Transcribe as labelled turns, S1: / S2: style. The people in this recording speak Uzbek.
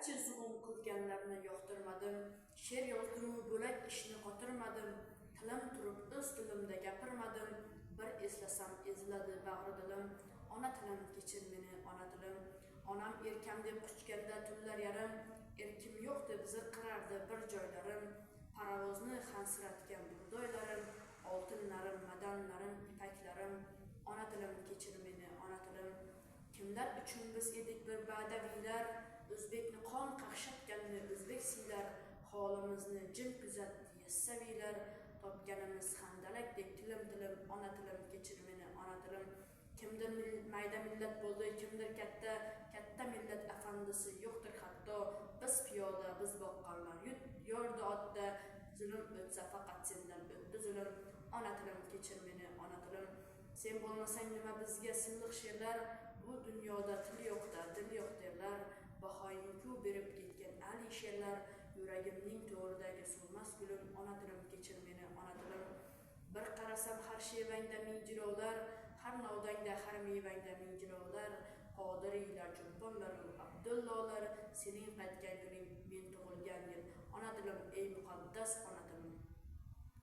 S1: Garchi zug'um qilganlarni yoqtirmadim, she'r yozdimu bo'lak ishni qotirmadim, tilim turib o'z tilimda gapirmadim, bir eslasam eziladi bag'ri dilim, ona tilim kechir meni ona tilim. Onam erkam deb quchganda tunlar yarim, erkim yo'q deb zirqirardi bir joylarim, parovozni hansiratgan bug'doylarim, oltinlarim, madanlarim, ipaklarim, ona tilim kechir meni ona tilim. Kimlar uchun biz edik bir badaviylar, o'zbekni qon qaqshatganni o'zbek siylar, holimizni jim kuzatdi yassaviylar, topganimiz handalakdek tilim tilim, ona tilim kechir meni ona tilim. Kimdir mayda millat bo'ldi, kimdir katta millat afandisi yo'qdir hatto, biz piyoda, biz boqqanlar yordi otda, zulm o'tsa faqat sendan o'tdi zulm, ona tilim kechir meni ona tilim. Sen bo'lmasang nima bizga silliq she'rlar, bu dunyoda til yo'qda dil yo'q derlar, bahoyingku berib ketgan ali she'rlar, yuragimning to'g'ridagi so'lmas gulim, ona tilim kechir meni ona tilim. Bir qarasam har shevangda ming jilovlar, har nodangda har mevangda ming jilovlar, qodiriylar, cho'ponlar, abdullolar, sening qaytgan kuning men tug'ilgan yil, ona tilim ey muqaddas ona